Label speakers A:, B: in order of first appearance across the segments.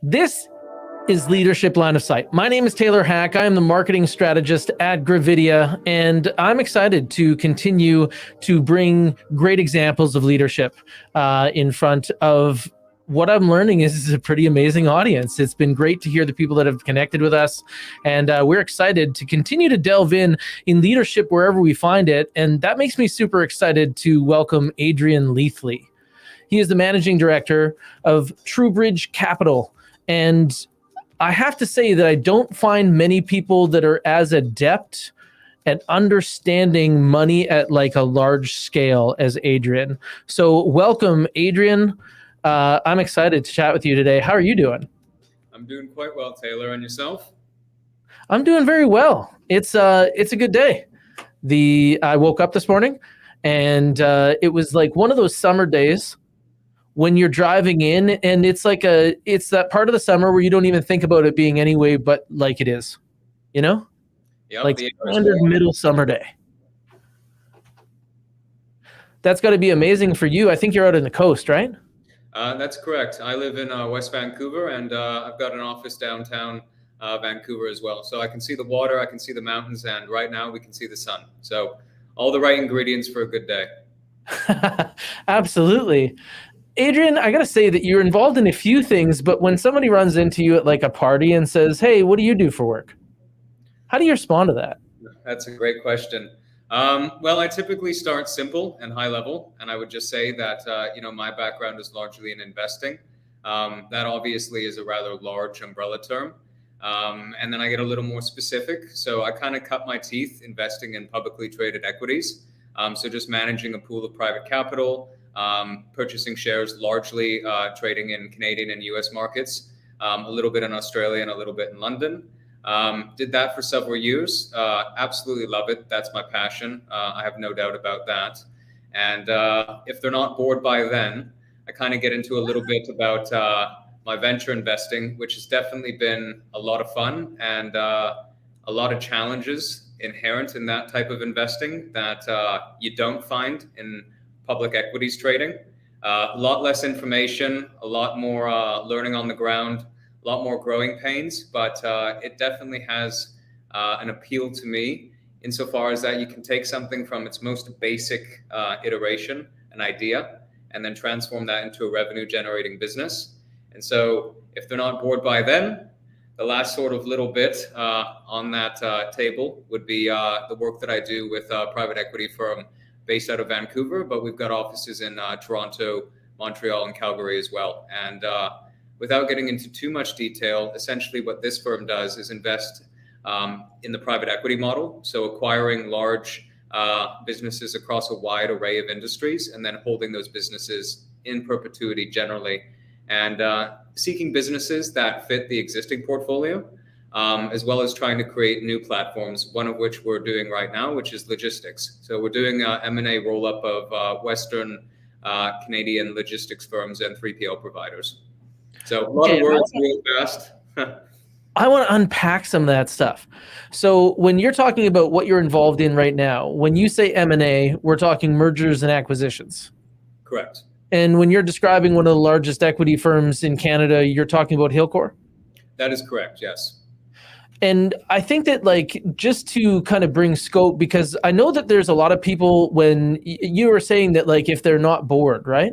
A: This is Leadership Line of Sight. My name is Taylor Hack. I am the marketing strategist at Gravidia, and I'm excited to continue to bring great examples of leadership in front of what I'm learning is a pretty amazing audience. It's been great to hear the people that have connected with us, and we're excited to continue to delve in leadership wherever we find it, and that makes me super excited to welcome Adrien Leathley. He is the managing director of TrueBridge Capital, and I have to say that I don't find many people that are as adept at understanding money at like a large scale as Adrien. So welcome, Adrien. I'm excited to chat with you today. How are you doing?
B: I'm doing quite well, Taylor. And yourself?
A: I'm doing very well. It's a good day. I woke up this morning and it was like one of those summer days when you're driving in, and it's that part of the summer where you don't even think about it being anyway, but like it is, you know?
B: Yep,
A: like standard middle summer day. That's got to be amazing for you. I think you're out on the coast, right?
B: That's correct. I live in West Vancouver, and I've got an office downtown Vancouver as well. So I can see the water, I can see the mountains, and right now we can see the sun. So all the right ingredients for a good day.
A: Absolutely. Adrien, I got to say that you're involved in a few things, but when somebody runs into you at like a party and says, "Hey, what do you do for work?" How do you respond to that?
B: That's a great question. Well, I typically start simple and high level, and I would just say that, my background is largely in investing. That obviously is a rather large umbrella term. And then I get a little more specific. So I kind of cut my teeth investing in publicly traded equities. So just managing a pool of private capital, purchasing shares, largely trading in Canadian and US markets, a little bit in Australia and a little bit in London. Did that for several years. Absolutely love it. That's my passion. I have no doubt about that. And if they're not bored by then, I kind of get into a little bit about my venture investing, which has definitely been a lot of fun and a lot of challenges inherent in that type of investing that you don't find in public equities trading. A lot less information, a lot more learning on the ground, a lot more growing pains, but it definitely has an appeal to me insofar as that you can take something from its most basic iteration, an idea, and then transform that into a revenue generating business. And so if they're not bored by then, the last sort of little bit on that table would be the work that I do with a private equity firm based out of Vancouver, but we've got offices in Toronto, Montreal, and Calgary as well. And without getting into too much detail, essentially what this firm does is invest in the private equity model. So acquiring large businesses across a wide array of industries and then holding those businesses in perpetuity generally, and seeking businesses that fit the existing portfolio, as well as trying to create new platforms, one of which we're doing right now, which is logistics. So we're doing an M&A roll-up of Western Canadian logistics firms and 3PL providers. So a lot of words real fast.
A: I want to unpack some of that stuff. So when you're talking about what you're involved in right now, when you say M&A, we're talking mergers and acquisitions.
B: Correct.
A: And when you're describing one of the largest equity firms in Canada, you're talking about Hillcore?
B: That is correct, yes.
A: And I think that just to kind of bring scope, because I know that there's a lot of people when you were saying that if they're not bored, right?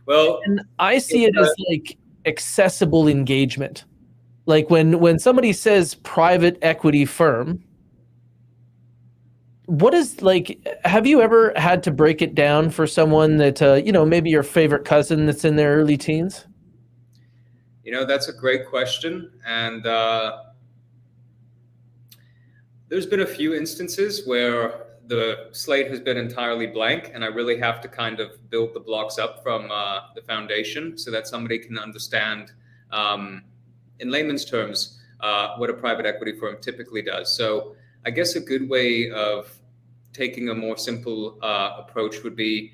B: Well,
A: and I see it as accessible engagement. Like when somebody says private equity firm, what is have you ever had to break it down for someone that, maybe your favorite cousin that's in their early teens?
B: That's a great question. And there's been a few instances where the slate has been entirely blank, and I really have to kind of build the blocks up from the foundation so that somebody can understand, in layman's terms, what a private equity firm typically does. So I guess a good way of taking a more simple approach would be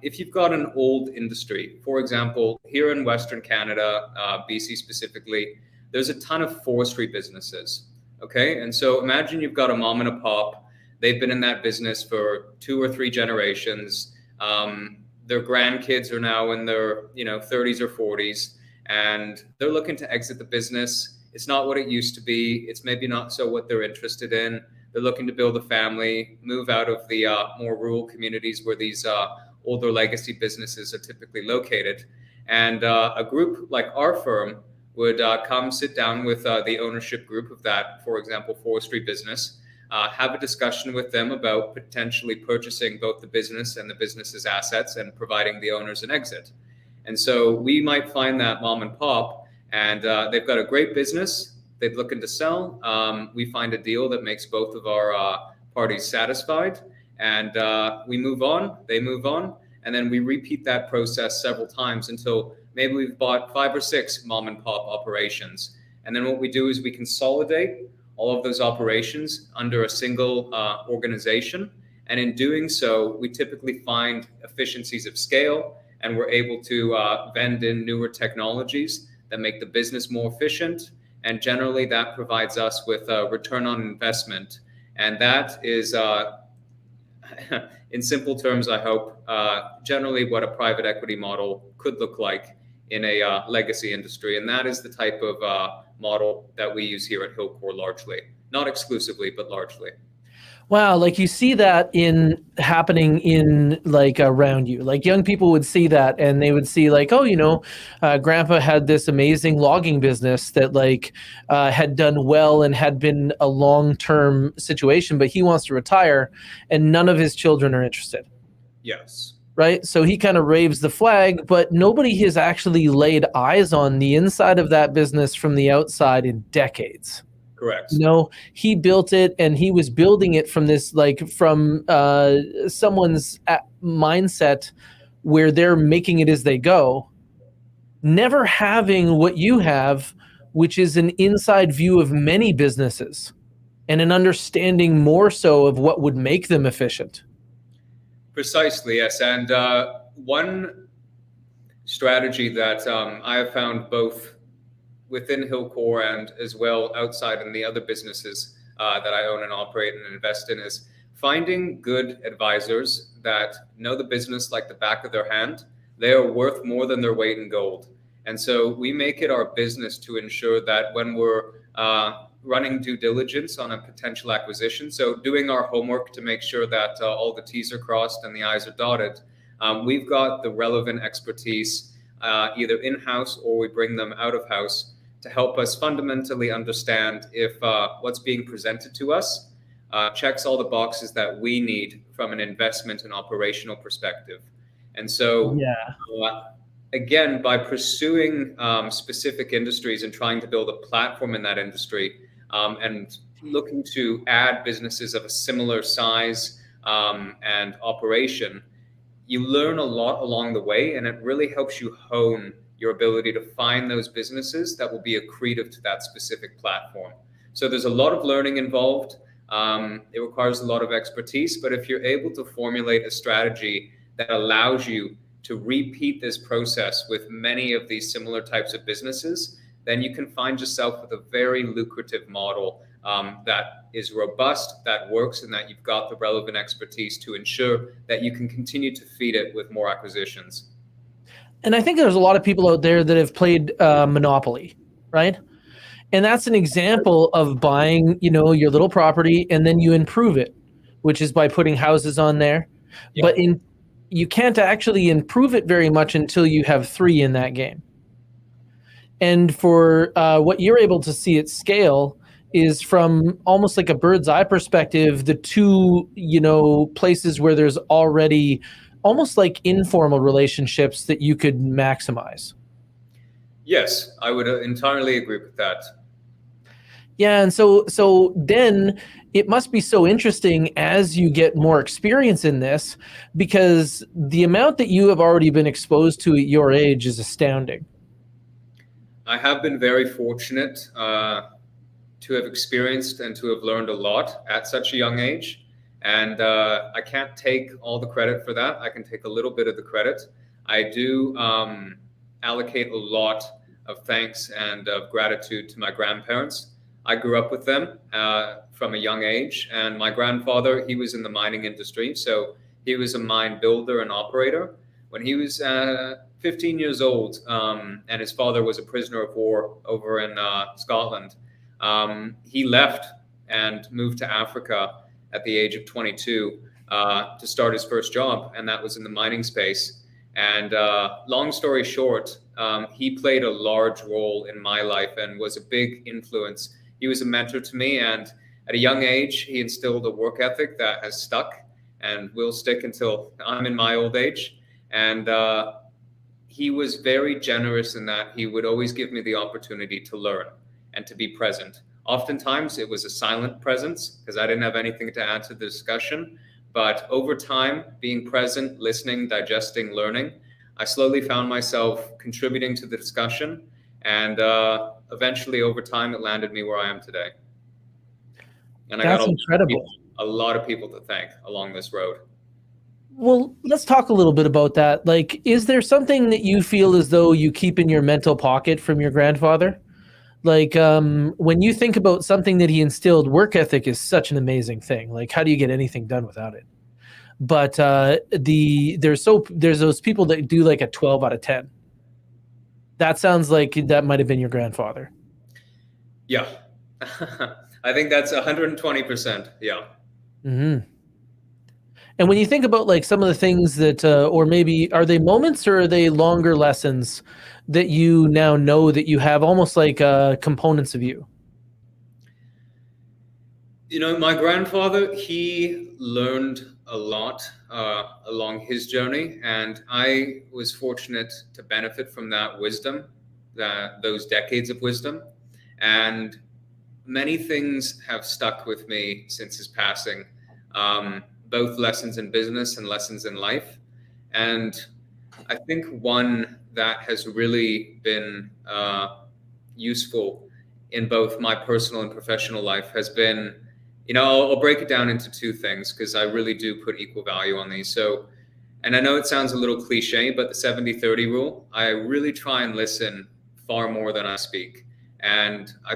B: if you've got an old industry. For example, here in Western Canada, BC specifically, there's a ton of forestry businesses. Okay, and so imagine you've got a mom and a pop. They've been in that business for 2 or 3 generations. Their grandkids are now in their 30s or 40s, and they're looking to exit the business. It's not what it used to be. It's maybe not so what they're interested in. They're looking to build a family, move out of the more rural communities where these older legacy businesses are typically located. And a group like our firm would come sit down with the ownership group of that, for example, forestry business, have a discussion with them about potentially purchasing both the business and the business's assets and providing the owners an exit. And so we might find that mom and pop, and they've got a great business they're looking to sell. We find a deal that makes both of our parties satisfied, and we move on, they move on, and then we repeat that process several times until maybe we've bought 5 or 6 mom and pop operations. And then what we do is we consolidate all of those operations under a single organization. And in doing so, we typically find efficiencies of scale, and we're able to vend in newer technologies that make the business more efficient. And generally, that provides us with a return on investment. And that is, in simple terms, I hope, generally what a private equity model could look like in a legacy industry. And that is the type of model that we use here at Hillcore largely. Not exclusively, but largely.
A: Wow, like you see that happening in like around you. Like young people would see that and they would see like, oh, grandpa had this amazing logging business that like had done well and had been a long-term situation, but he wants to retire and none of his children are interested.
B: Yes.
A: Right? So he kind of waves the flag, but nobody has actually laid eyes on the inside of that business from the outside in decades.
B: Correct.
A: He built it and he was building it from this, like from someone's mindset where they're making it as they go, never having what you have, which is an inside view of many businesses and an understanding more so of what would make them efficient.
B: Precisely, yes. And one strategy that I have found both within Hillcore and as well outside in the other businesses that I own and operate and invest in is finding good advisors that know the business like the back of their hand. They are worth more than their weight in gold. And so we make it our business to ensure that when we're running due diligence on a potential acquisition, so doing our homework to make sure that all the T's are crossed and the I's are dotted, we've got the relevant expertise either in-house or we bring them out of house to help us fundamentally understand if what's being presented to us checks all the boxes that we need from an investment and operational perspective. And so, again, by pursuing specific industries and trying to build a platform in that industry and looking to add businesses of a similar size and operation, you learn a lot along the way, and it really helps you hone your ability to find those businesses that will be accretive to that specific platform. So there's a lot of learning involved. It requires a lot of expertise, but if you're able to formulate a strategy that allows you to repeat this process with many of these similar types of businesses, then you can find yourself with a very lucrative model that is robust, that works, and that you've got the relevant expertise to ensure that you can continue to feed it with more acquisitions.
A: And I think there's a lot of people out there that have played Monopoly, right? And that's an example of buying, your little property and then you improve it, which is by putting houses on there. Yep. But you can't actually improve it very much until you have 3 in that game. And for what you're able to see at scale is from almost like a bird's eye perspective, the 2, places where there's already almost like informal relationships that you could maximize.
B: Yes, I would entirely agree with that.
A: Yeah, and so then it must be so interesting as you get more experience in this, because the amount that you have already been exposed to at your age is astounding.
B: I have been very fortunate to have experienced and to have learned a lot at such a young age. And I can't take all the credit for that. I can take a little bit of the credit. I do allocate a lot of thanks and of gratitude to my grandparents. I grew up with them from a young age. And my grandfather, he was in the mining industry. So he was a mine builder and operator. When he was 15 years old, and his father was a prisoner of war over in Scotland, he left and moved to Africa at the age of 22 to start his first job, and that was in the mining space. And long story short, he played a large role in my life and was a big influence. He was a mentor to me, and at a young age, he instilled a work ethic that has stuck and will stick until I'm in my old age. And he was very generous in that he would always give me the opportunity to learn and to be present. Oftentimes, it was a silent presence because I didn't have anything to add to the discussion. But over time, being present, listening, digesting, learning, I slowly found myself contributing to the discussion. And eventually, over time, it landed me where I am today. And I
A: That's
B: got
A: incredible.
B: a lot of people to thank along this road.
A: Well, let's talk a little bit about that. Like, is there something that you feel as though you keep in your mental pocket from your grandfather? Like, when you think about something that he instilled, work ethic is such an amazing thing. Like, how do you get anything done without it? But there's those people that do like a 12 out of 10. That sounds like that might have been your grandfather.
B: Yeah. I think that's 120%. Yeah.
A: Mm-hmm. And when you think about like some of the things that, or maybe are they moments or are they longer lessons that you now know that you have almost like components of you?
B: You know, my grandfather, he learned a lot along his journey, and I was fortunate to benefit from that wisdom, those decades of wisdom. And many things have stuck with me since his passing, both lessons in business and lessons in life. And I think one that has really been useful in both my personal and professional life has been, I'll break it down into two things because I really do put equal value on these. So, and I know it sounds a little cliche, but the 70-30 rule, I really try and listen far more than I speak. And I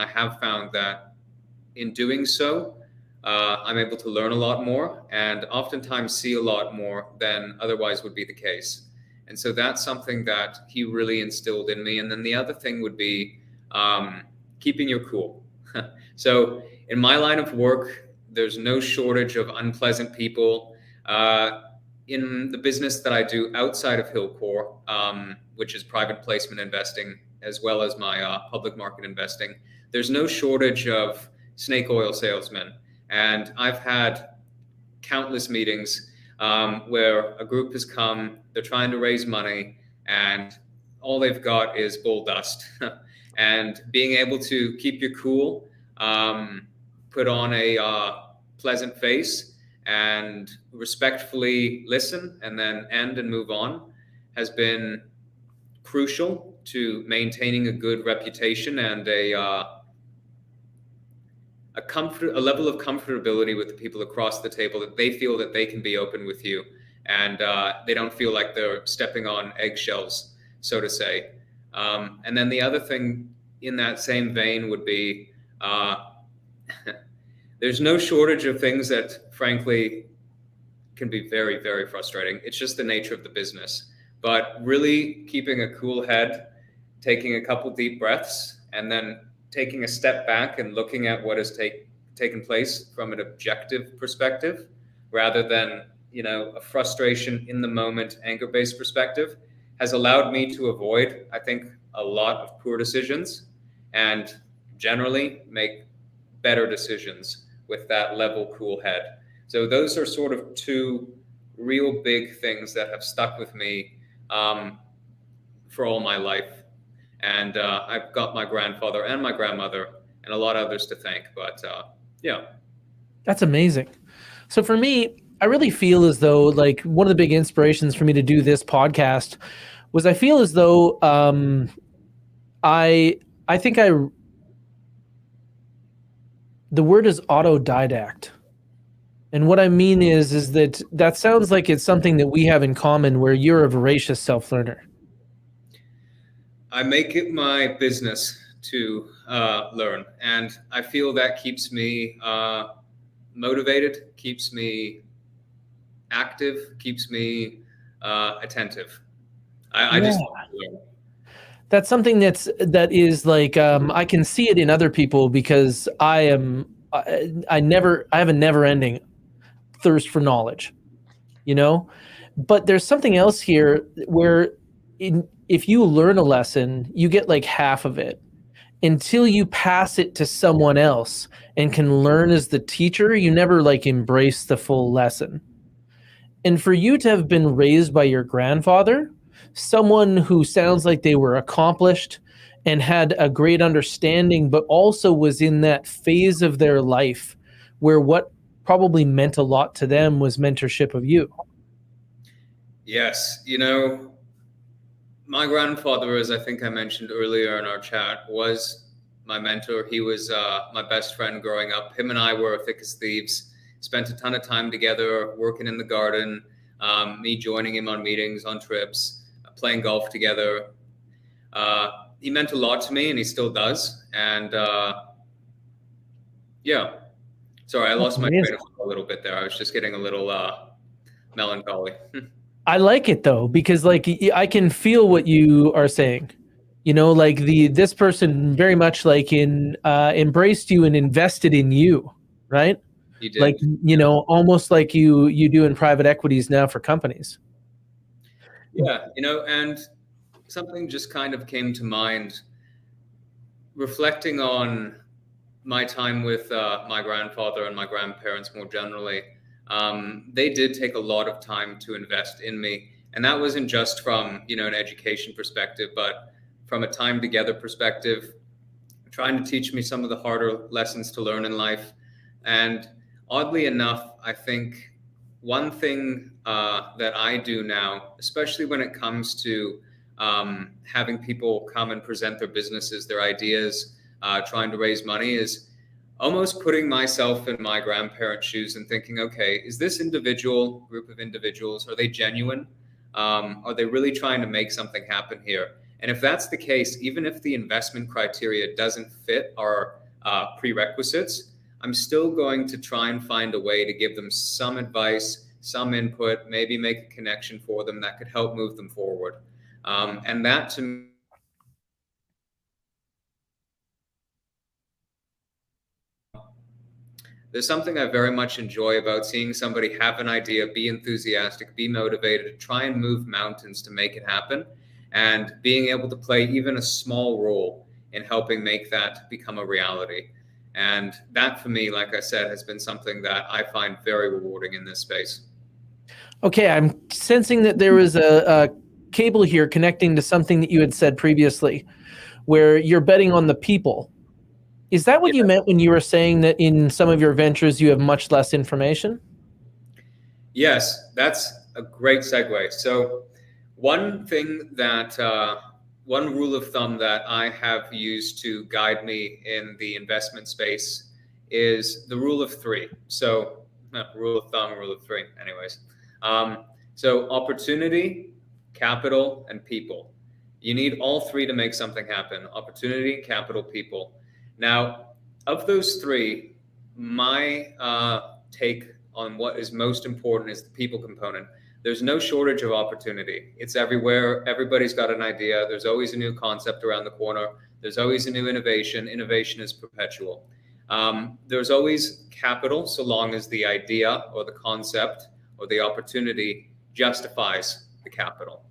B: have found that in doing so, I'm able to learn a lot more and oftentimes see a lot more than otherwise would be the case. And so that's something that he really instilled in me. And then the other thing would be keeping your cool. So in my line of work, there's no shortage of unpleasant people. In the business that I do outside of Hillcore, which is private placement investing, as well as my public market investing, there's no shortage of snake oil salesmen. And I've had countless meetings where a group has come, they're trying to raise money, and all they've got is bull dust. And being able to keep your cool, put on a pleasant face, and respectfully listen, and then end and move on, has been crucial to maintaining a good reputation and a level of comfortability with the people across the table, that they feel that they can be open with you, and they don't feel like they're stepping on eggshells, so to say. And then the other thing in that same vein would be there's no shortage of things that, frankly, can be very, very frustrating. It's just the nature of the business. But really keeping a cool head, taking a couple deep breaths, and then taking a step back and looking at what has taken place from an objective perspective, rather than a frustration in the moment, anger-based perspective, has allowed me to avoid, I think, a lot of poor decisions and generally make better decisions with that level, cool head. So those are sort of two real big things that have stuck with me for all my life. And I've got my grandfather and my grandmother and a lot of others to thank. But yeah.
A: That's amazing. So for me, I really feel as though like one of the big inspirations for me to do this podcast was I feel as though I think the word is autodidact. And what I mean is that sounds like it's something that we have in common, where you're a voracious self-learner.
B: I make it my business to learn, and I feel that keeps me motivated, keeps me active, keeps me attentive. I
A: Yeah.
B: just love to learn.
A: That's something that is like I can see it in other people because I have a never ending thirst for knowledge, you know? But there's something else here where if you learn a lesson, you get like half of it. Until you pass it to someone else and can learn as the teacher, you never like embrace the full lesson. And for you to have been raised by your grandfather, someone who sounds like they were accomplished and had a great understanding, but also was in that phase of their life where what probably meant a lot to them was mentorship of you.
B: Yes, you know, my grandfather, as I think I mentioned earlier in our chat, was my mentor. He was my best friend growing up. Him and I were thick as thieves. Spent a ton of time together, working in the garden. Me joining him on meetings, on trips, playing golf together. He meant a lot to me, and he still does. And yeah, sorry, I
A: That's
B: lost my
A: amazing.
B: train of thought a little bit there. I was just getting a little melancholy.
A: I like it though, because like I can feel what you are saying. You know, like this person very much like embraced you and invested in you, right?
B: He
A: Like,
B: did.
A: you know, almost like you do in private equities now for companies.
B: Yeah, you know, and something just kind of came to mind reflecting on my time with my grandfather and my grandparents more generally. They did take a lot of time to invest in me, and that wasn't just from an education perspective, but from a time together perspective, trying to teach me some of the harder lessons to learn in life. And oddly enough, I think one thing that I do now, especially when it comes to having people come and present their businesses, their ideas, trying to raise money, is almost putting myself in my grandparents' shoes and thinking, okay, is this group of individuals, are they genuine? Are they really trying to make something happen here? And if that's the case, even if the investment criteria doesn't fit our prerequisites, I'm still going to try and find a way to give them some advice, some input, maybe make a connection for them that could help move them forward. And that to me, there's something I very much enjoy about seeing somebody have an idea, be enthusiastic, be motivated, try and move mountains to make it happen, and being able to play even a small role in helping make that become a reality. And that for me, like I said, has been something that I find very rewarding in this space.
A: Okay, I'm sensing that there was a cable here connecting to something that you had said previously, where you're betting on the people. Is that what you meant when you were saying that in some of your ventures you have much less information?
B: Yes, that's a great segue. So, one rule of thumb that I have used to guide me in the investment space is the rule of three. So, rule of thumb, rule of three, anyways. So, opportunity, capital, and people. You need all three to make something happen: opportunity, capital, people. Now, of those three, my take on what is most important is the people component. There's no shortage of opportunity. It's everywhere. Everybody's got an idea. There's always a new concept around the corner. There's always a new innovation. Innovation is perpetual. There's always capital, so long as the idea or the concept or the opportunity justifies the capital.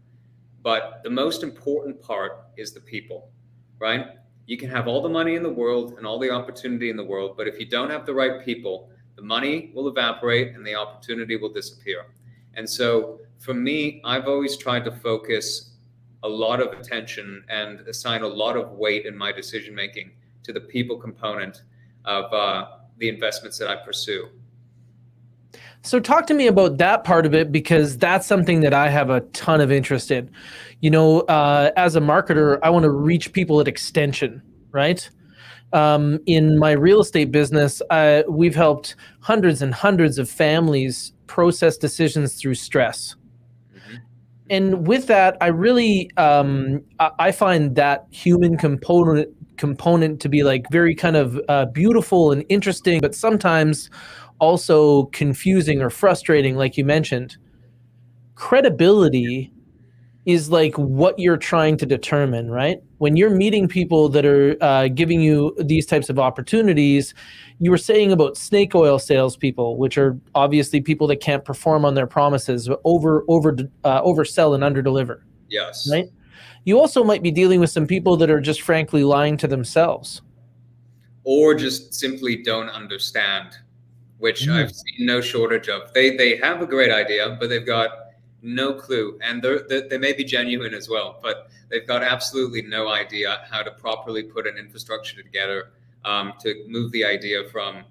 B: But the most important part is the people, right? You can have all the money in the world and all the opportunity in the world, but if you don't have the right people, the money will evaporate and the opportunity will disappear. And so for me, I've always tried to focus a lot of attention and assign a lot of weight in my decision making to the people component of the investments that I pursue.
A: So talk to me about that part of it, because that's something that I have a ton of interest in. You know, as a marketer, I want to reach people at extension, right? In my real estate business, we've helped hundreds and hundreds of families process decisions through stress.
B: Mm-hmm.
A: And with that, I really I find that human component to be like very kind of beautiful and interesting, but sometimes also confusing or frustrating, like you mentioned. credibility is like what you're trying to determine, right? When you're meeting people that are giving you these types of opportunities, you were saying about snake oil salespeople, which are obviously people that can't perform on their promises, oversell and underdeliver,
B: Yes.
A: right? You also might be dealing with some people that are just frankly lying to themselves.
B: Or just simply don't understand, which I've seen no shortage of. They have a great idea, but they've got no clue, and they may be genuine as well, but they've got absolutely no idea how to properly put an infrastructure together to move the idea from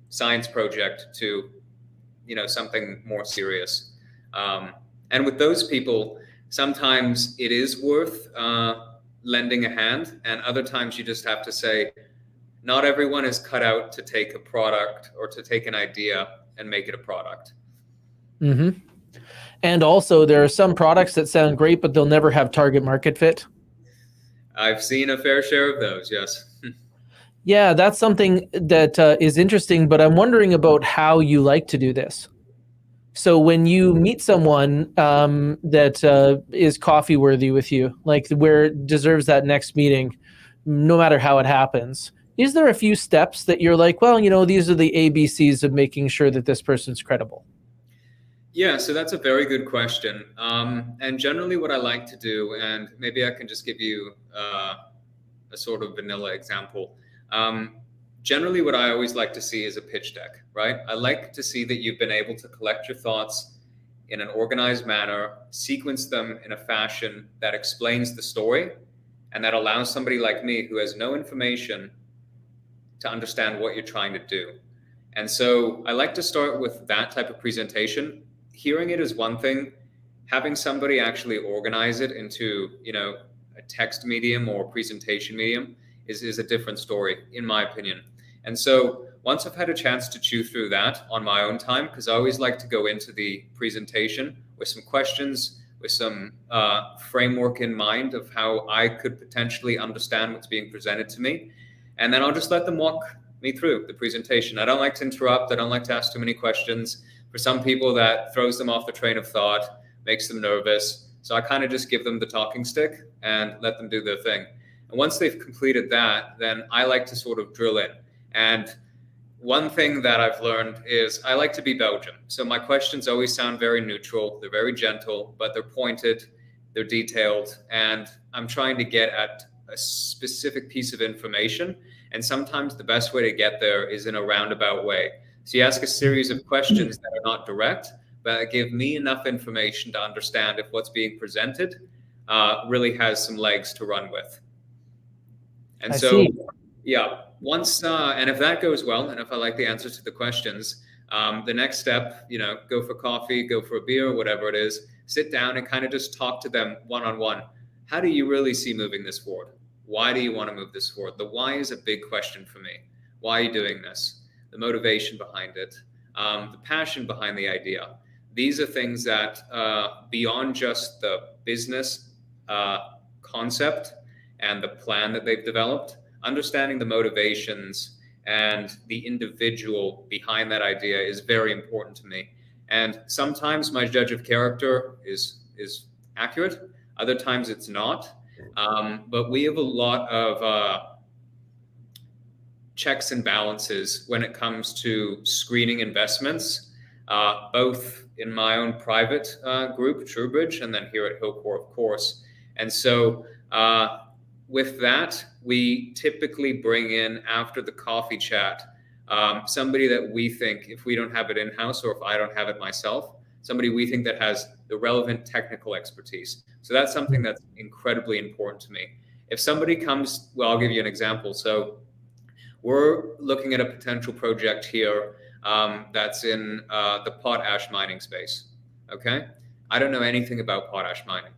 B: science project to something more serious. And with those people, sometimes it is worth lending a hand, and other times you just have to say, not everyone is cut out to take a product or to take an idea and make it a product.
A: Mm-hmm. And also, there are some products that sound great, but they'll never have target market fit.
B: I've seen a fair share of those, yes.
A: Yeah, that's something that is interesting, but I'm wondering about how you like to do this. So when you meet someone that is coffee worthy with you, like where it deserves that next meeting, no matter how it happens, is there a few steps that you're like, well, these are the ABCs of making sure that this person's credible?
B: Yeah, so that's a very good question. And generally, what I like to do, and maybe I can just give you a sort of vanilla example. Generally, what I always like to see is a pitch deck, right? I like to see that you've been able to collect your thoughts in an organized manner, sequence them in a fashion that explains the story, and that allows somebody like me who has no information to understand what you're trying to do. And so I like to start with that type of presentation. Hearing it is one thing. Having somebody actually organize it into, a text medium or presentation medium is a different story, in my opinion. And so once I've had a chance to chew through that on my own time, because I always like to go into the presentation with some questions, with some framework in mind of how I could potentially understand what's being presented to me. And then I'll just let them walk me through the presentation. I don't like to interrupt. I don't like to ask too many questions. For some people, that throws them off the train of thought, makes them nervous. So I kind of just give them the talking stick and let them do their thing. And once they've completed that, then I like to sort of drill in. And one thing that I've learned is I like to be Belgian. So my questions always sound very neutral. They're very gentle, but they're pointed, they're detailed, and I'm trying to get at a specific piece of information. And sometimes the best way to get there is in a roundabout way. So you ask a series of questions that are not direct, but give me enough information to understand if what's being presented really has some legs to run with. And
A: I
B: so,
A: see.
B: yeah, once, and if that goes well, and if I like the answers to the questions, the next step, go for coffee, go for a beer, whatever it is, sit down and kind of just talk to them one-on-one. How do you really see moving this forward? Why do you want to move this forward? The why is a big question for me. Why are you doing this? The motivation behind it, the passion behind the idea. These are things that beyond just the business concept and the plan that they've developed, understanding the motivations and the individual behind that idea is very important to me. And sometimes my judge of character is accurate. Other times it's not. But we have a lot of checks and balances when it comes to screening investments, both in my own private group, TrueBridge, and then here at Hillcore, of course. And so with that, we typically bring in, after the coffee chat, somebody that we think, if we don't have it in-house or if I don't have it myself, somebody we think that has the relevant technical expertise. So that's something that's incredibly important to me. If somebody comes, well, I'll give you an example. So we're looking at a potential project here that's in the potash mining space. Okay, I don't know anything about potash mining.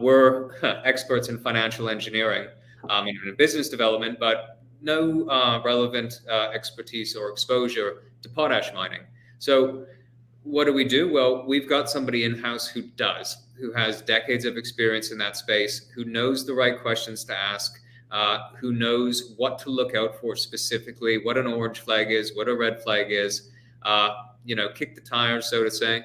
B: We're experts in financial engineering and in business development, but no relevant expertise or exposure to potash mining. So what do? Well, we've got somebody in-house who has decades of experience in that space, who knows the right questions to ask, who knows what to look out for specifically, what an orange flag is, what a red flag is, kick the tires, so to say.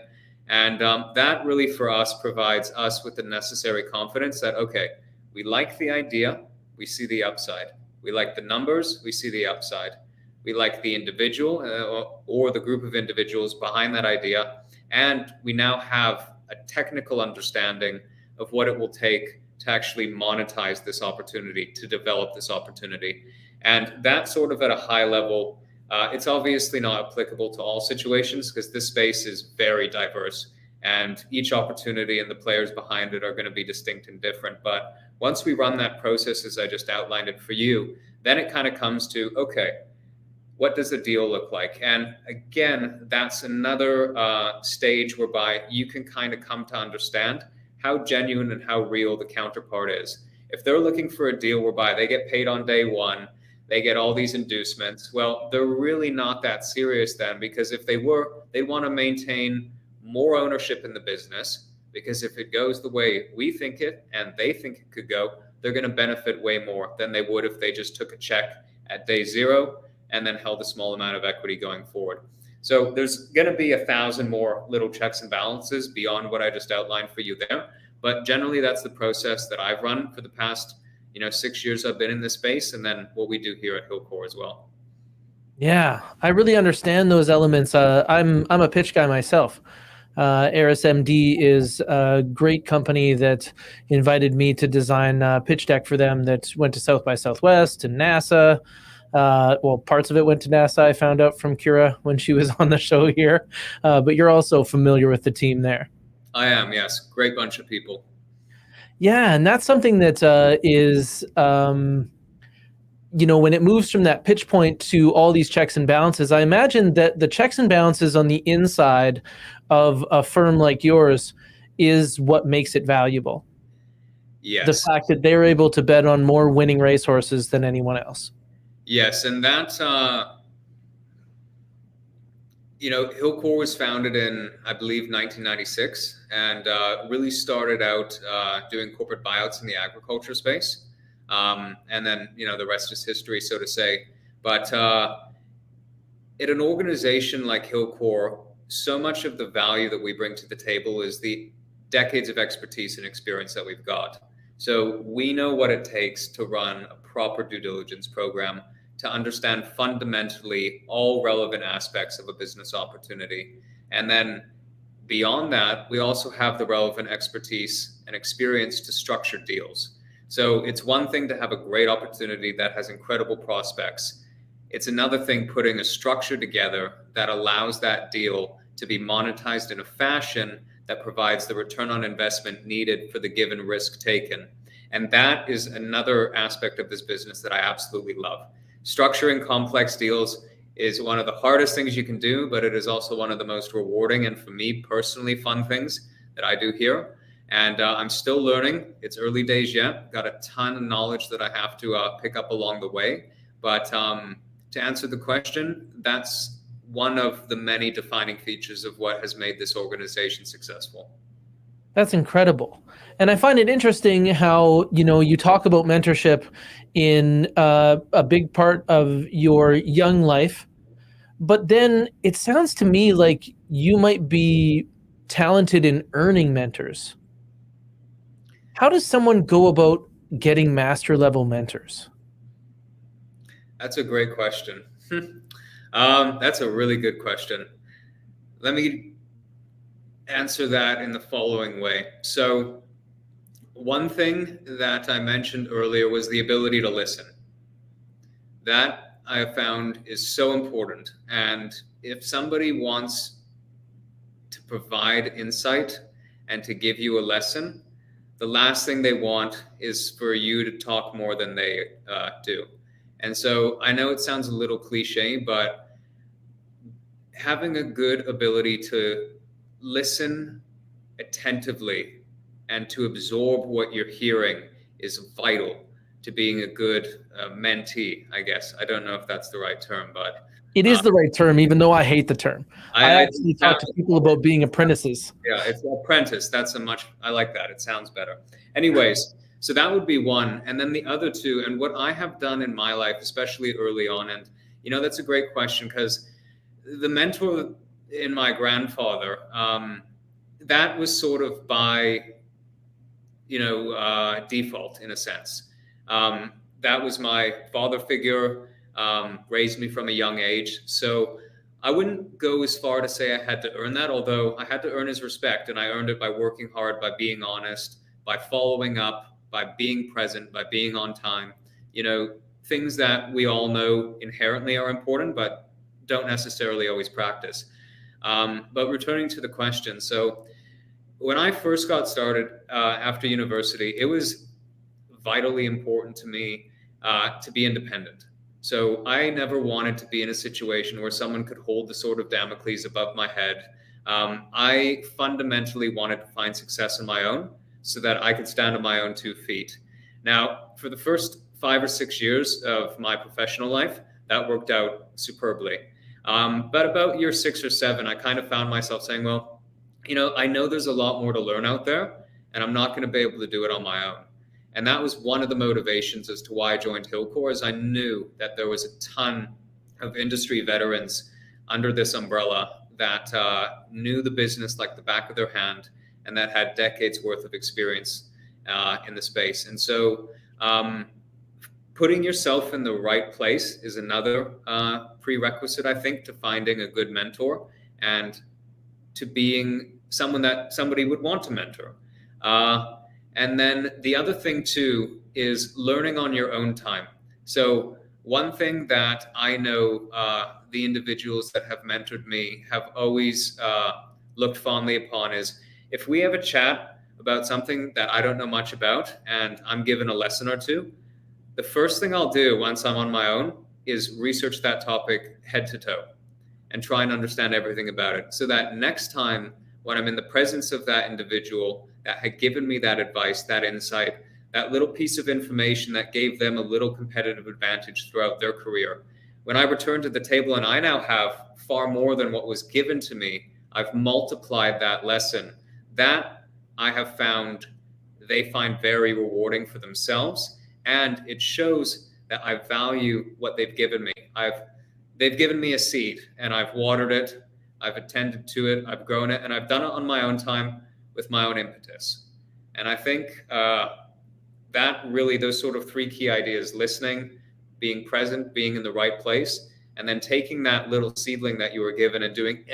B: And that really for us provides us with the necessary confidence that, okay, we like the idea, we see the upside. We like the numbers, we see the upside. We like the individual or the group of individuals behind that idea. And we now have a technical understanding of what it will take to actually monetize this opportunity, to develop this opportunity. And that sort of at a high level, it's obviously not applicable to all situations because this space is very diverse and each opportunity and the players behind it are going to be distinct and different. But once we run that process, as I just outlined it for you, then it kind of comes to, okay, what does the deal look like? And again, that's another stage whereby you can kind of come to understand how genuine and how real the counterpart is. If they're looking for a deal whereby they get paid on day one, they get all these inducements, well, they're really not that serious then, because if they were, they want to maintain more ownership in the business, because if it goes the way we think it and they think it could go, they're going to benefit way more than they would if they just took a check at day zero and then held a small amount of equity going forward. So there's going to be 1,000 more little checks and balances beyond what I just outlined for you there. But generally, that's the process that I've run for the past 6 years I've been in this space, and then what we do here at Hillcore as well.
A: Yeah, I really understand those elements. I'm a pitch guy myself. ArisMD is a great company that invited me to design a pitch deck for them that went to South by Southwest and NASA. Well, parts of it went to NASA, I found out from Kira when she was on the show here. But you're also familiar with the team there.
B: I am, yes. Great bunch of people.
A: Yeah, and that's something that is, when it moves from that pitch point to all these checks and balances, I imagine that the checks and balances on the inside of a firm like yours is what makes it valuable.
B: Yes.
A: The fact that they're able to bet on more winning racehorses than anyone else.
B: Yes, and that, Hillcore was founded in, I believe, 1996, and really started out doing corporate buyouts in the agriculture space. And then, the rest is history, so to say. But at an organization like Hillcore, so much of the value that we bring to the table is the decades of expertise and experience that we've got. So we know what it takes to run a proper due diligence program, to understand fundamentally all relevant aspects of a business opportunity. And then beyond that, we also have the relevant expertise and experience to structure deals. So it's one thing to have a great opportunity that has incredible prospects. It's another thing putting a structure together that allows that deal to be monetized in a fashion that provides the return on investment needed for the given risk taken. And that is another aspect of this business that I absolutely love. Structuring complex deals is one of the hardest things you can do, but it is also one of the most rewarding and, for me personally, fun things that I do here. And I'm still learning. It's early days yet. Got a ton of knowledge that I have to pick up along the way. But to answer the question, that's one of the many defining features of what has made this organization successful.
A: That's incredible. And I find it interesting how, you talk about mentorship in a big part of your young life, but then it sounds to me like you might be talented in earning mentors. How does someone go about getting master level mentors?
B: That's a great question. That's a really good question. Let me answer that in the following way. So one thing that I mentioned earlier was the ability to listen. That I have found is so important. And if somebody wants to provide insight and to give you a lesson, the last thing they want is for you to talk more than they do. And so I know it sounds a little cliche, but having a good ability to listen attentively and to absorb what you're hearing is vital to being a good mentee, I guess. I don't know if that's the right term, but
A: it is the right term, even though I hate the term. I actually talk to people about being apprentices.
B: Yeah, it's apprentice. I like that. It sounds better. Anyways, so that would be one. And then the other two, and what I have done in my life, especially early on, and that's a great question, because the mentor in my grandfather, that was sort of by, default in a sense. That was my father figure, raised me from a young age. So I wouldn't go as far to say I had to earn that, although I had to earn his respect, and I earned it by working hard, by being honest, by following up, by being present, by being on time. Things that we all know inherently are important, but don't necessarily always practice. But returning to the question, so when I first got started after university, it was vitally important to me to be independent. So I never wanted to be in a situation where someone could hold the sword of Damocles above my head. I fundamentally wanted to find success on my own so that I could stand on my own 2 feet. Now, for the first 5 or 6 years of my professional life, that worked out superbly. But about year 6 or 7, I kind of found myself saying, well, I know there's a lot more to learn out there, and I'm not going to be able to do it on my own. And that was one of the motivations as to why I joined Hillcore, is I knew that there was a ton of industry veterans under this umbrella that knew the business like the back of their hand and that had decades worth of experience in the space. And so putting yourself in the right place is another prerequisite, I think, to finding a good mentor and to being someone that somebody would want to mentor. And then the other thing too is learning on your own time. So one thing that I know the individuals that have mentored me have always looked fondly upon is, if we have a chat about something that I don't know much about and I'm given a lesson or two, the first thing I'll do once I'm on my own is research that topic head to toe and try and understand everything about it, so that next time when I'm in the presence of that individual that had given me that advice, that insight, that little piece of information that gave them a little competitive advantage throughout their career, when I return to the table and I now have far more than what was given to me, I've multiplied that lesson. That I have found they find very rewarding for themselves, and it shows that I value what they've given me. They've given me a seed, and I've watered it, I've attended to it, I've grown it, and I've done it on my own time with my own impetus. And I think that really, those sort of 3 key ideas: listening, being present, being in the right place, and then taking that little seedling that you were given and doing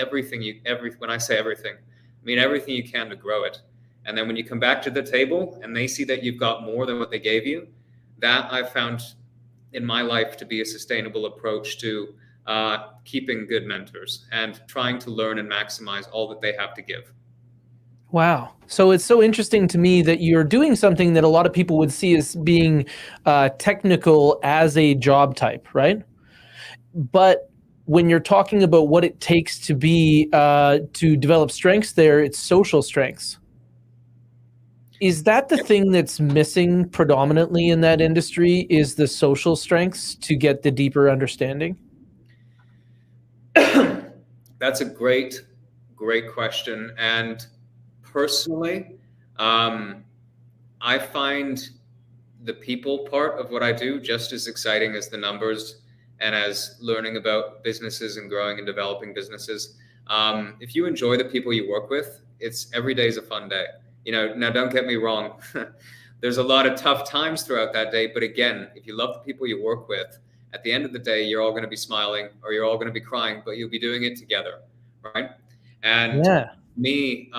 B: when I say everything, I mean everything you can to grow it. And then when you come back to the table and they see that you've got more than what they gave you, that I've found in my life to be a sustainable approach to keeping good mentors and trying to learn and maximize all that they have to give.
A: Wow. So it's so interesting to me that you're doing something that a lot of people would see as being technical as a job type, right? But when you're talking about what it takes to be to develop strengths there, it's social strengths. Is that the thing that's missing predominantly in that industry, is the social strengths to get the deeper understanding?
B: That's a great question. And personally, I find the people part of what I do just as exciting as the numbers and as learning about businesses and growing and developing businesses. If you enjoy the people you work with, every day is a fun day. Now don't get me wrong. There's a lot of tough times throughout that day. But again, if you love the people you work with, at the end of the day, you're all going to be smiling or you're all going to be crying, but you'll be doing it together, right? And me,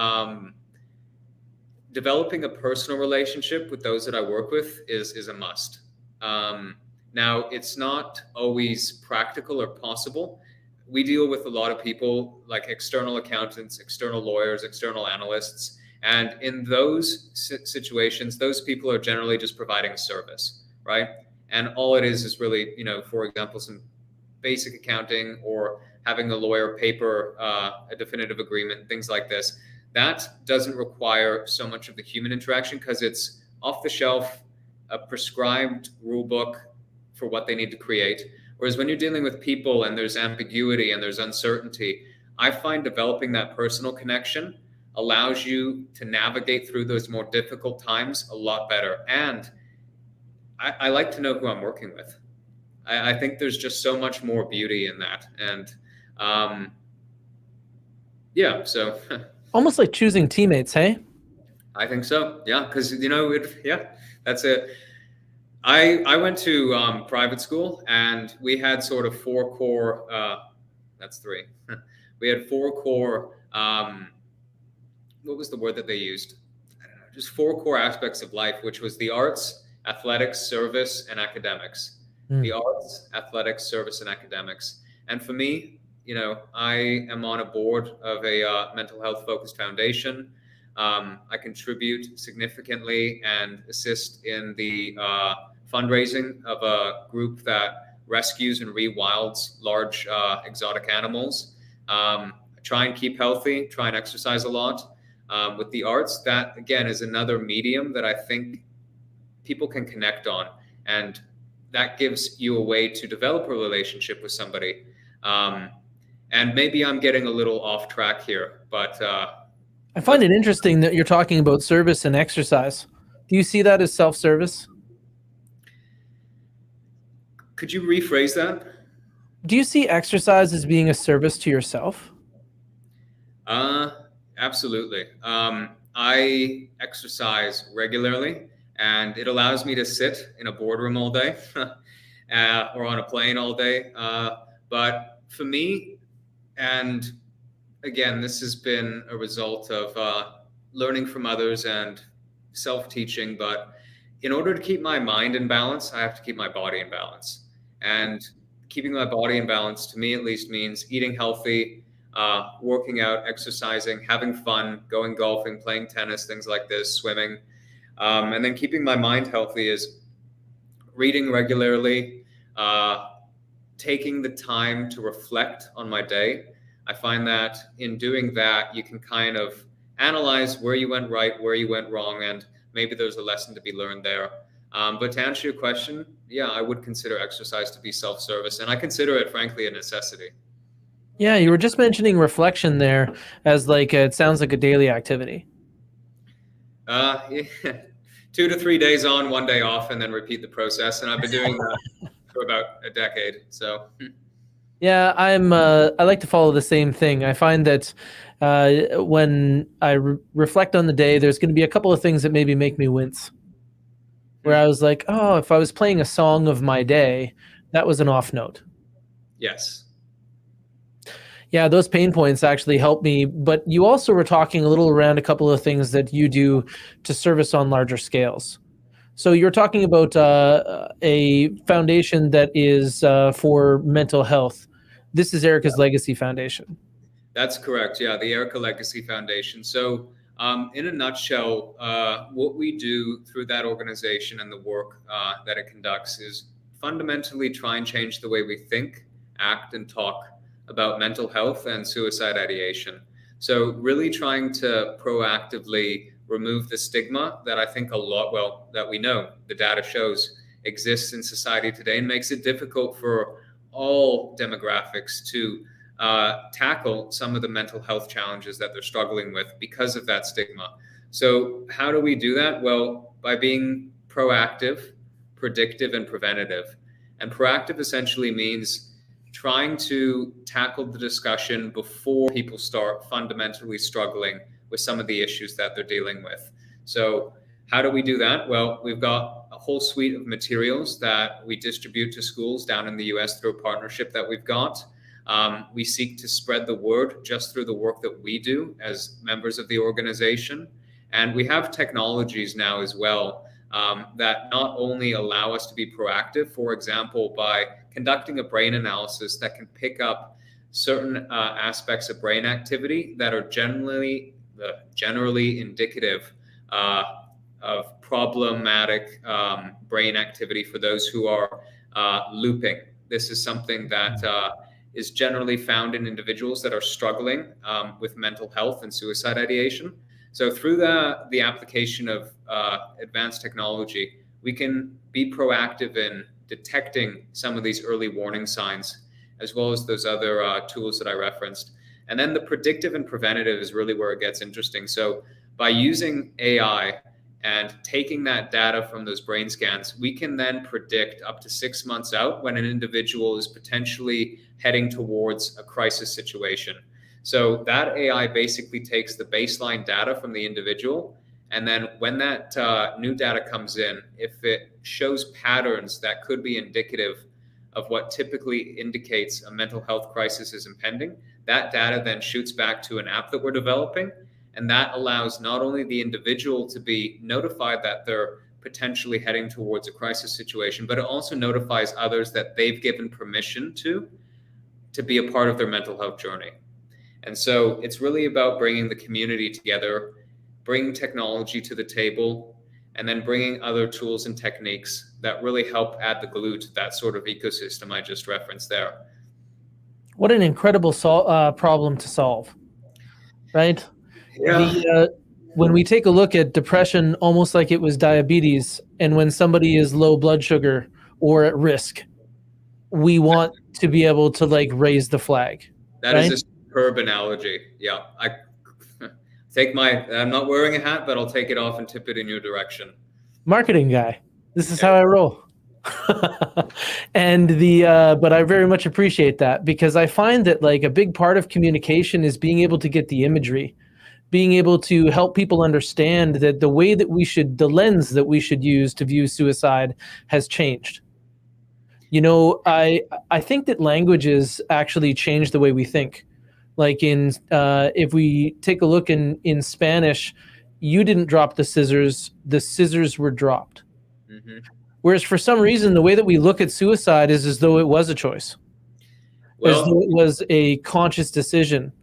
B: developing a personal relationship with those that I work with is a must. Now, it's not always practical or possible. We deal with a lot of people like external accountants, external lawyers, external analysts. And in those situations, those people are generally just providing a service, right? And all it is really, for example, some basic accounting or having a lawyer paper a definitive agreement, things like this. That doesn't require so much of the human interaction because it's off the shelf, a prescribed rule book for what they need to create. Whereas when you're dealing with people and there's ambiguity and there's uncertainty, I find developing that personal connection allows you to navigate through those more difficult times a lot better. And I like to know who I'm working with. I think there's just so much more beauty in that. And so.
A: Almost like choosing teammates, hey?
B: I think so. Yeah, because that's it. I went to private school, and we had sort of four core. That's three. We had four core. What was the word that they used? I don't know. Just four core aspects of life, which was the arts, athletics, service, and academics. The
A: Mm.
B: arts, athletics, service, and academics. And for me, I am on a board of a mental health focused foundation. I contribute significantly and assist in the fundraising of a group that rescues and rewilds large exotic animals. I try and keep healthy, try and exercise a lot. With the arts, that again is another medium that I think people can connect on, and that gives you a way to develop a relationship with somebody. Um, and maybe I'm getting a little off track here, but
A: I find
B: let's.
A: it interesting that you're talking about service and exercise. Do you see that as self-service?
B: Could you rephrase that?
A: Do you see exercise as being a service to yourself?
B: Uh, Absolutely. I exercise regularly, and it allows me to sit in a boardroom all day or on a plane all day. But for me, and again, this has been a result of learning from others and self teaching. But in order to keep my mind in balance, I have to keep my body in balance. And keeping my body in balance, to me at least, means eating healthy, working out, exercising, having fun, going golfing, playing tennis, things like this, swimming. And then keeping my mind healthy is reading regularly, uh, taking the time to reflect on my day. I find that in doing that, you can kind of analyze where you went right, where you went wrong, and maybe there's a lesson to be learned there. But to answer your question, yeah, I would consider exercise to be self-service, and I consider it, frankly, a necessity.
A: Yeah, you were just mentioning reflection there as like it sounds like a daily activity.
B: Yeah, 2 to 3 days on, 1 day off, and then repeat the process. And I've been doing that for about a decade. So,
A: Yeah, I like to follow the same thing. I find that when I reflect on the day, there's going to be a couple of things that maybe make me wince. Where I was like, oh, if I was playing a song of my day, that was an off note.
B: yes.
A: Yeah, those pain points actually help me. But you also were talking a little around a couple of things that you do to service on larger scales. So you're talking about a foundation that is for mental health. This is Erica's Legacy Foundation.
B: That's correct. Yeah, the Erica Legacy Foundation. So, in a nutshell, what we do through that organization and the work that it conducts is fundamentally try and change the way we think, act, and talk about mental health and suicide ideation. So, really trying to proactively remove the stigma that I think that we know the data shows exists in society today and makes it difficult for all demographics to tackle some of the mental health challenges that they're struggling with because of that stigma. So, how do we do that? Well, by being proactive, predictive, and preventative. And proactive essentially means trying to tackle the discussion before people start fundamentally struggling with some of the issues that they're dealing with. So, how do we do that? Well, we've got a whole suite of materials that we distribute to schools down in the US through a partnership that we've got. We seek to spread the word just through the work that we do as members of the organization. And we have technologies now as well that not only allow us to be proactive, for example, by conducting a brain analysis that can pick up certain aspects of brain activity that are generally indicative of problematic brain activity for those who are looping. This is something that is generally found in individuals that are struggling with mental health and suicide ideation. So through the application of advanced technology, we can be proactive in detecting some of these early warning signs, as well as those other tools that I referenced. And then the predictive and preventative is really where it gets interesting. So by using AI and taking that data from those brain scans, we can then predict up to 6 months out when an individual is potentially heading towards a crisis situation. So that AI basically takes the baseline data from the individual, and then when that new data comes in, if it shows patterns that could be indicative of what typically indicates a mental health crisis is impending, that data then shoots back to an app that we're developing. And that allows not only the individual to be notified that they're potentially heading towards a crisis situation, but it also notifies others that they've given permission to be a part of their mental health journey. And so it's really about bringing the community together, bringing technology to the table, and then bringing other tools and techniques that really help add the glue to that sort of ecosystem I just referenced there.
A: What an incredible problem to solve, right?
B: Yeah.
A: When we take a look at depression, almost like it was diabetes, and when somebody is low blood sugar or at risk, we want to be able to like raise the flag.
B: That
A: right?
B: is a superb analogy. Yeah. I'm not wearing a hat, but I'll take it off and tip it in your direction.
A: Marketing guy. This is how I roll. And but I very much appreciate that, because I find that like a big part of communication is being able to get the imagery, being able to help people understand that the lens that we should use to view suicide has changed. I think that languages actually change the way we think. Like if we take a look in Spanish, you didn't drop the scissors were dropped.
B: Mm-hmm.
A: Whereas for some reason, the way that we look at suicide is as though it was a choice, as though it was a conscious decision,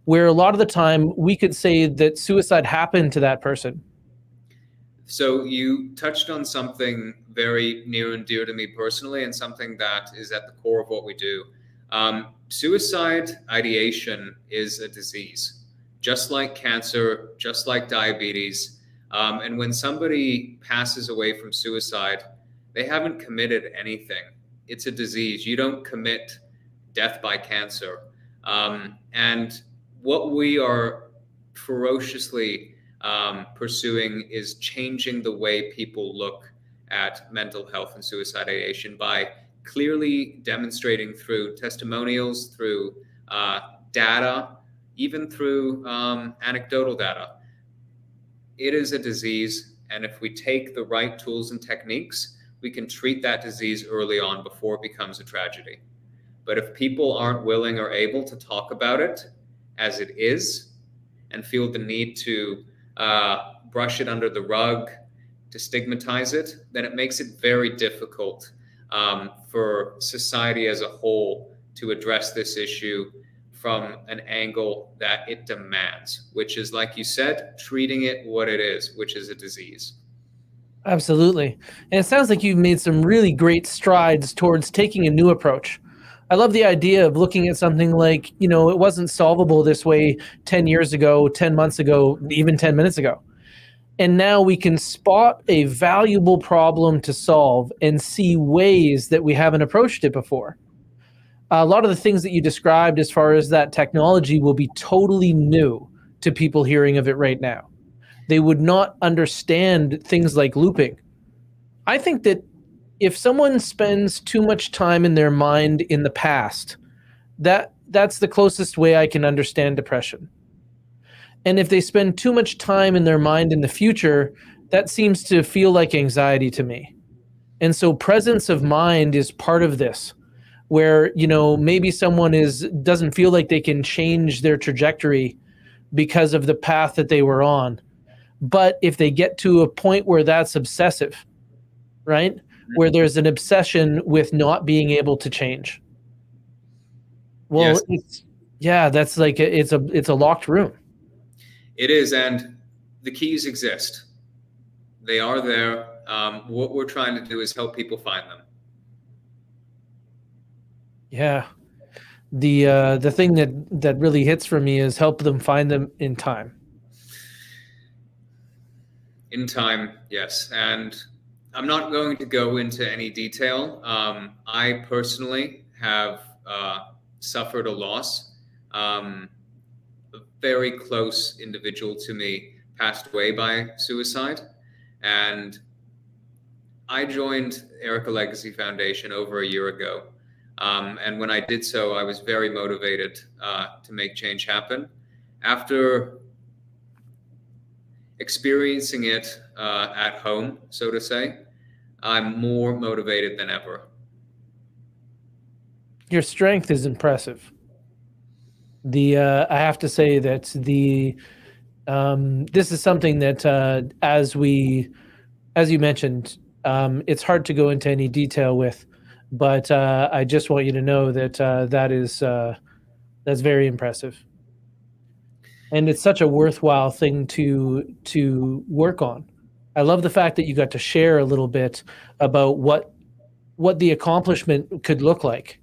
A: where a lot of the time we could say that suicide happened to that person.
B: So you touched on something very near and dear to me personally, and something that is at the core of what we do. Suicide ideation is a disease, just like cancer, just like diabetes. And when somebody passes away from suicide, they haven't committed anything. It's a disease. You don't commit death by cancer. And what we are ferociously pursuing is changing the way people look at mental health and suicide ideation by clearly demonstrating through testimonials, through data, even through anecdotal data. It is a disease, and if we take the right tools and techniques, we can treat that disease early on before it becomes a tragedy. But if people aren't willing or able to talk about it as it is and feel the need to brush it under the rug, to stigmatize it, then it makes it very difficult for society as a whole to address this issue from an angle that it demands, which is, like you said, treating it what it is, which is a disease.
A: Absolutely. And it sounds like you've made some really great strides towards taking a new approach. I love the idea of looking at something like, it wasn't solvable this way 10 years ago, 10 months ago, even 10 minutes ago. And now we can spot a valuable problem to solve and see ways that we haven't approached it before. A lot of the things that you described as far as that technology will be totally new to people hearing of it right now. They would not understand things like looping. I think that if someone spends too much time in their mind in the past, that's the closest way I can understand depression. And if they spend too much time in their mind in the future, that seems to feel like anxiety to me. And so presence of mind is part of this, where, maybe someone doesn't feel like they can change their trajectory because of the path that they were on. But if they get to a point where that's obsessive, right? Where there's an obsession with not being able to change. Well,
B: yes.
A: That's like it's a locked room.
B: It is, and the keys exist. They are there. What we're trying to do is help people find them.
A: Yeah. The thing that really hits for me is help them find them in time.
B: In time, yes. And I'm not going to go into any detail. I personally have suffered a loss. A very close individual to me passed away by suicide. And I joined Erica Legacy Foundation over a year ago And when I did so, I was very motivated to make change happen. After experiencing it at home, so to say, I'm more motivated than ever.
A: Your strength is impressive. I have to say that this is something that as you mentioned, it's hard to go into any detail with, but I just want you to know that that's very impressive, and it's such a worthwhile thing to work on. I love the fact that you got to share a little bit about what the accomplishment could look like,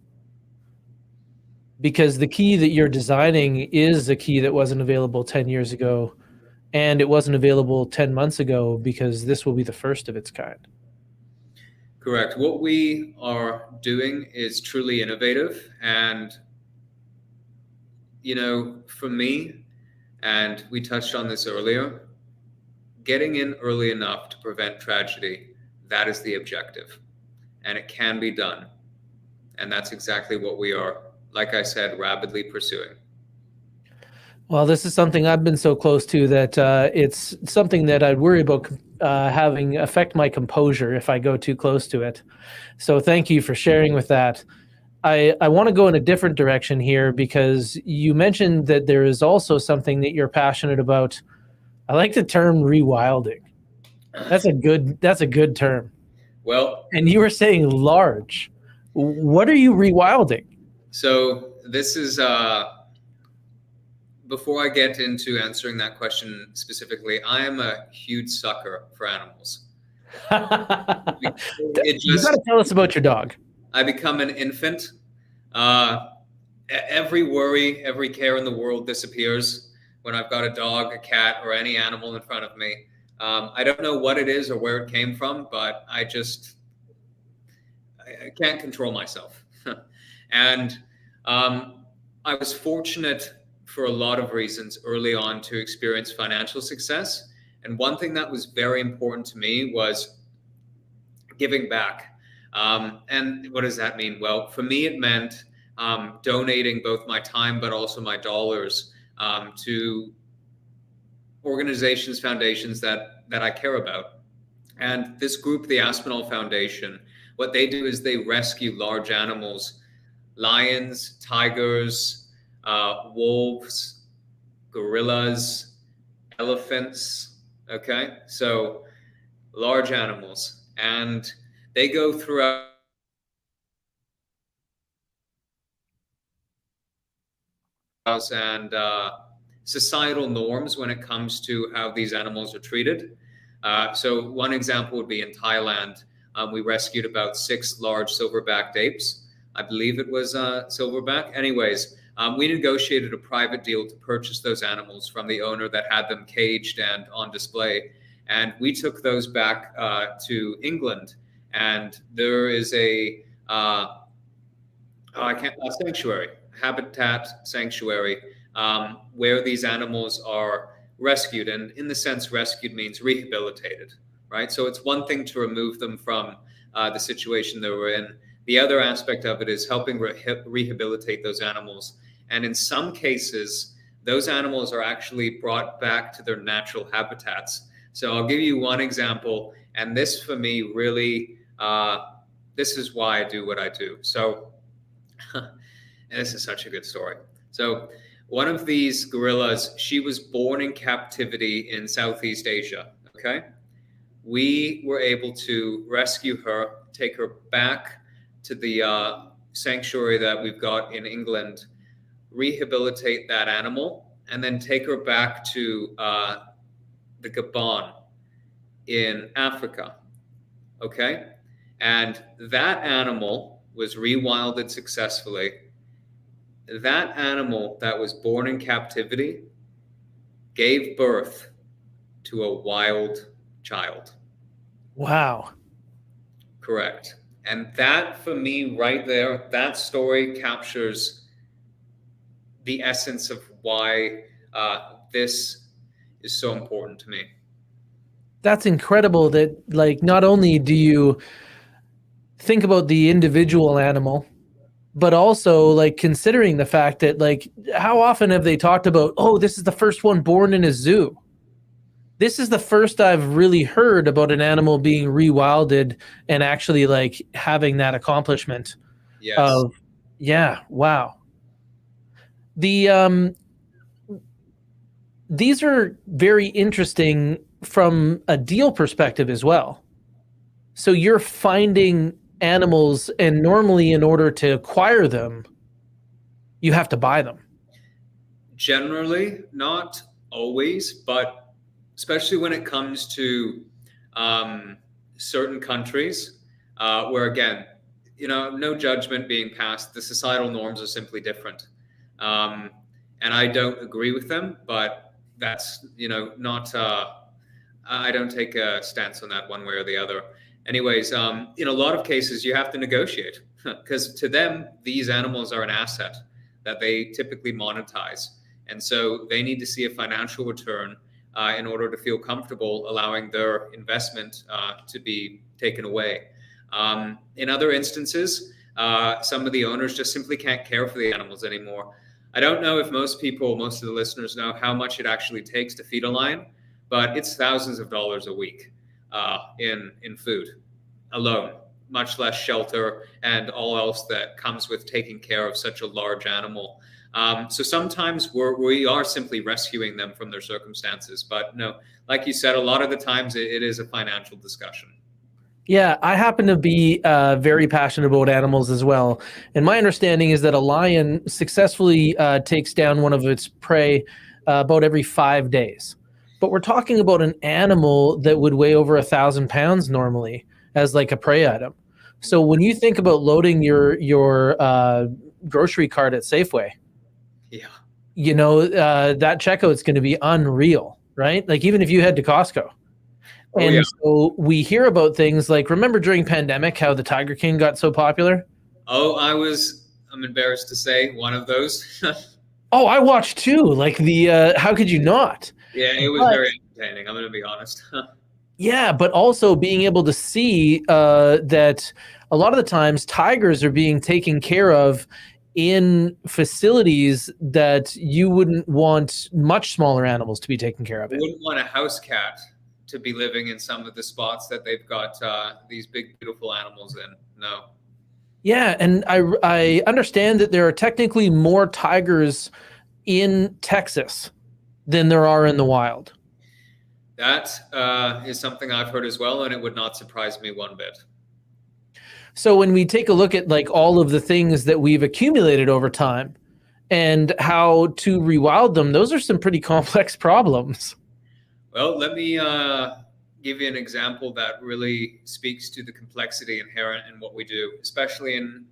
A: because the key that you're designing is a key that wasn't available 10 years ago, and it wasn't available 10 months ago, because this will be the first of its kind.
B: Correct. What we are doing is truly innovative. And, for me, and we touched on this earlier, getting in early enough to prevent tragedy, that is the objective. And it can be done. And that's exactly what we are, like I said, rapidly pursuing.
A: Well, this is something I've been so close to that it's something that I'd worry about having affect my composure if I go too close to it. So thank you for sharing with that. I want to go in a different direction here, because you mentioned that there is also something that you're passionate about. I like the term rewilding. That's a good term.
B: Well,
A: and you were saying large. What are you rewilding?
B: So this is before I get into answering that question specifically, I am a huge sucker for animals.
A: You got to tell us about your dog.
B: I become an infant. Every worry, every care in the world disappears when I've got a dog, a cat, or any animal in front of me. I don't know what it is or where it came from, but I can't control myself. And I was fortunate for a lot of reasons early on to experience financial success. And one thing that was very important to me was giving back. And what does that mean? Well, for me, it meant donating both my time, but also my dollars to organizations, foundations that I care about. And this group, the Aspinall Foundation, what they do is they rescue large animals, lions, tigers, wolves, gorillas, elephants. Okay, so large animals, and they go throughout and societal norms when it comes to how these animals are treated. So one example would be in Thailand. We rescued about 6 large silverback apes. I believe it was silverback. Anyways, we negotiated a private deal to purchase those animals from the owner that had them caged and on display. And we took those back to England. And there is a sanctuary, habitat sanctuary, where these animals are rescued. And in the sense, rescued means rehabilitated, right? So it's one thing to remove them from the situation they were in. The other aspect of it is helping rehabilitate those animals. And in some cases, those animals are actually brought back to their natural habitats. So I'll give you one example. And this, for me, really, this is why I do what I do. So this is such a good story. So one of these gorillas, she was born in captivity in Southeast Asia, okay? We were able to rescue her, take her back to the sanctuary that we've got in England, rehabilitate that animal, and then take her back to the Gabon in Africa, okay? And that animal was rewilded successfully. That animal that was born in captivity gave birth to a wild child.
A: Wow.
B: Correct. And that, for me, right there, that story captures the essence of why this is so important to me.
A: That's incredible that, like, not only do you think about the individual animal, but also like considering the fact that like how often have they talked about, oh, this is the first one born in a zoo? This is the first I've really heard about an animal being rewilded and actually like having that accomplishment
B: Yes.
A: of, yeah, wow. The these are very interesting from a deal perspective as well. So you're finding animals, and normally in order to acquire them, you have to buy them.
B: Generally, not always, but especially when it comes to certain countries, where again, no judgment being passed, the societal norms are simply different. Um, and I don't agree with them, but that's, not, I don't take a stance on that one way or the other. Anyways, in a lot of cases, you have to negotiate because to them, these animals are an asset that they typically monetize. And so they need to see a financial return in order to feel comfortable allowing their investment to be taken away. In other instances, some of the owners just simply can't care for the animals anymore. I don't know if most of the listeners know how much it actually takes to feed a lion, but it's thousands of dollars a week in food alone, much less shelter and all else that comes with taking care of such a large animal. So sometimes we are simply rescuing them from their circumstances. But no, like you said, a lot of the times it is a financial discussion.
A: Yeah, I happen to be very passionate about animals as well. And my understanding is that a lion successfully takes down one of its prey about every 5 days. But we're talking about an animal that would weigh over 1,000 pounds normally as like a prey item. So when you think about loading your grocery cart at Safeway,
B: Yeah.
A: that checkout's going to be unreal, right? Like even if you head to Costco.
B: Oh yeah.
A: And so we hear about things like, remember during pandemic how the Tiger King got so popular?
B: Oh, I'm embarrassed to say, one of those.
A: Oh, I watched too. Like how could you not?
B: Yeah, it was
A: But
B: very entertaining. I'm going to be honest.
A: yeah, but also being able to see that a lot of the times tigers are being taken care of in facilities that you wouldn't want much smaller animals to be taken care of
B: You
A: in.
B: wouldn't want a house cat to be living in some of the spots that they've got these big, beautiful animals in. No.
A: Yeah, and I understand that there are technically more tigers in Texas than there are in the wild.
B: That is something I've heard as well, and it would not surprise me one bit.
A: So when we take a look at like all of the things that we've accumulated over time and how to rewild them, those are some pretty complex problems.
B: Well, let me give you an example that really speaks to the complexity inherent in what we do, especially in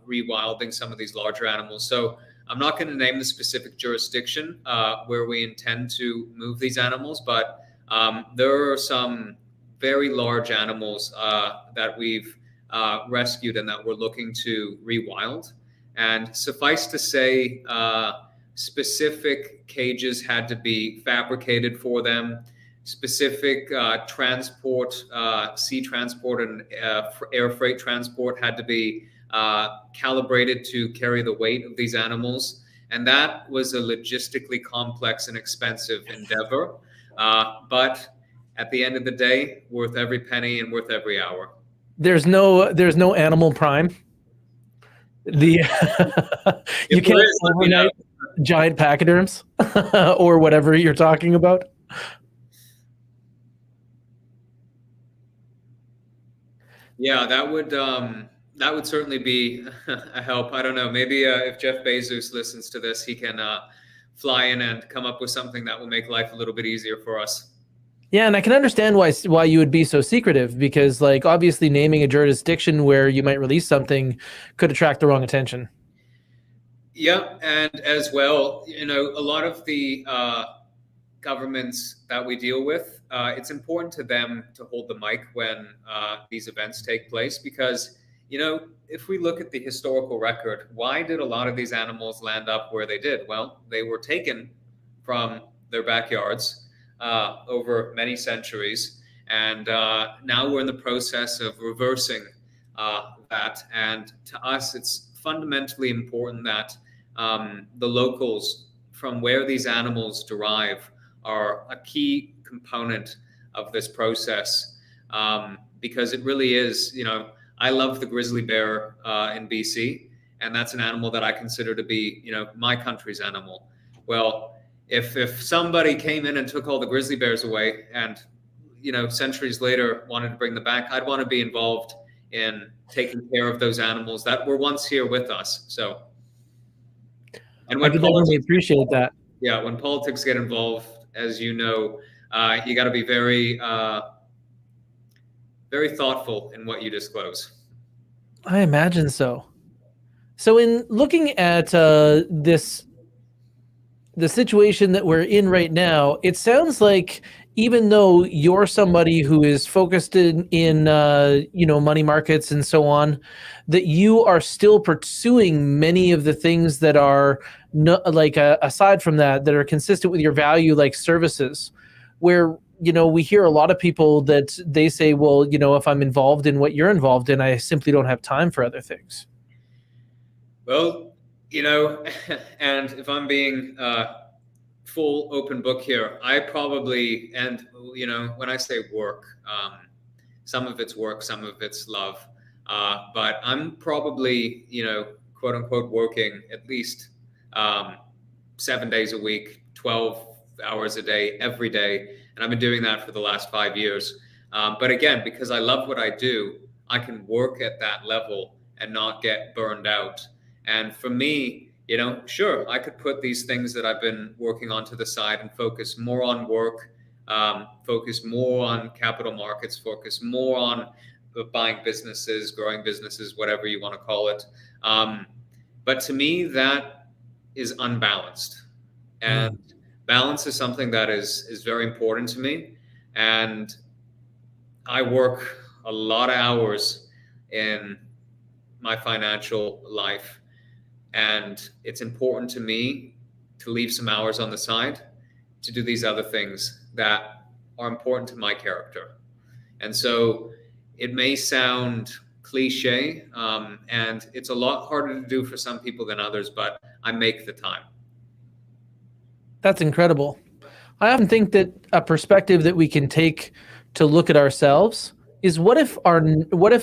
B: rewilding some of these larger animals. So I'm not going to name the specific jurisdiction where we intend to move these animals, but there are some very large animals that we've rescued and that we're looking to rewild. And suffice to say, specific cages had to be fabricated for them. Specific transport, sea transport, and air freight transport had to be calibrated to carry the weight of these animals. And that was a logistically complex and expensive endeavor. But at the end of the day, worth every penny and worth every hour.
A: There's no animal prime. The you
B: If there
A: can't
B: is, let me know.
A: overnight giant pachyderms or whatever you're talking about.
B: Yeah, that would certainly be a help. I don't know. Maybe if Jeff Bezos listens to this, he can fly in and come up with something that will make life a little bit easier for us.
A: Yeah, and I can understand why you would be so secretive because like obviously naming a jurisdiction where you might release something could attract the wrong attention.
B: Yeah, and as well, a lot of the governments that we deal with, it's important to them to hold the mic when these events take place because, if we look at the historical record, why did a lot of these animals land up where they did? Well, they were taken from their backyards over many centuries, and now we're in the process of reversing that. And to us, it's fundamentally important that the locals from where these animals derive are a key component of this process, because it really is, I love the grizzly bear in BC, and that's an animal that I consider to be, my country's animal. Well, if somebody came in and took all the grizzly bears away and, centuries later wanted to bring them back, I'd want to be involved in taking care of those animals that were once here with us. So, and
A: I
B: when
A: could definitely appreciate that.
B: yeah, when politics get involved, as you know, you got to be very, very thoughtful in what you disclose.
A: I imagine so. So in looking at the situation that we're in right now, it sounds like even though you're somebody who is focused in money markets and so on, that you are still pursuing many of the things that are aside from that are consistent with your value, like services, where we hear a lot of people that they say, well, if I'm involved in what you're involved in, I simply don't have time for other things.
B: Well, and if I'm being full open book here, I probably, and when I say work, some of it's work, some of it's love, but I'm probably, quote unquote, working at least 7 days a week, 12 hours a day, every day. And I've been doing that for the last 5 years. But again, because I love what I do, I can work at that level and not get burned out. And for me, sure, I could put these things that I've been working on to the side and focus more on work, focus more on capital markets, focus more on buying businesses, growing businesses, whatever you want to call it. But to me, that is unbalanced. And balance is something that is very important to me. And I work a lot of hours in my financial life. And it's important to me to leave some hours on the side to do these other things that are important to my character. And so it may sound cliche, and it's a lot harder to do for some people than others, but I make the time.
A: That's incredible. I often think that a perspective that we can take to look at ourselves is what if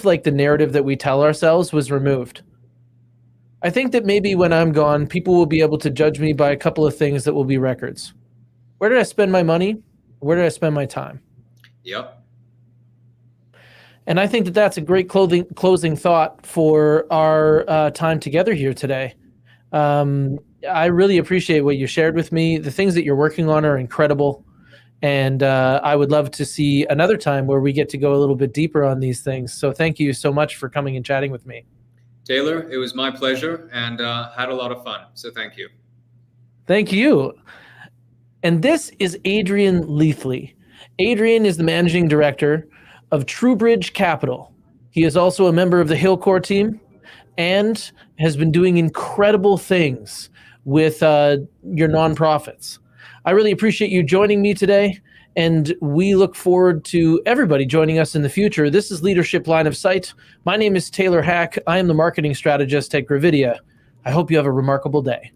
A: like the narrative that we tell ourselves was removed? I think that maybe when I'm gone, people will be able to judge me by a couple of things that will be records. Where did I spend my money? Where did I spend my time?
B: Yep.
A: And I think that that's a great closing thought for our time together here today. I really appreciate what you shared with me. The things that you're working on are incredible. And I would love to see another time where we get to go a little bit deeper on these things. So thank you so much for coming and chatting with me.
B: Taylor, it was my pleasure, and had a lot of fun. So thank you.
A: Thank you. And this is Adrien Leathley. Adrien is the managing director of TrueBridge Capital. He is also a member of the Hill Core team and has been doing incredible things with your nonprofits. I really appreciate you joining me today, and we look forward to everybody joining us in the future. This is Leadership Line of Sight. My name is Taylor Hack. I am the marketing strategist at Gravidia. I hope you have a remarkable day.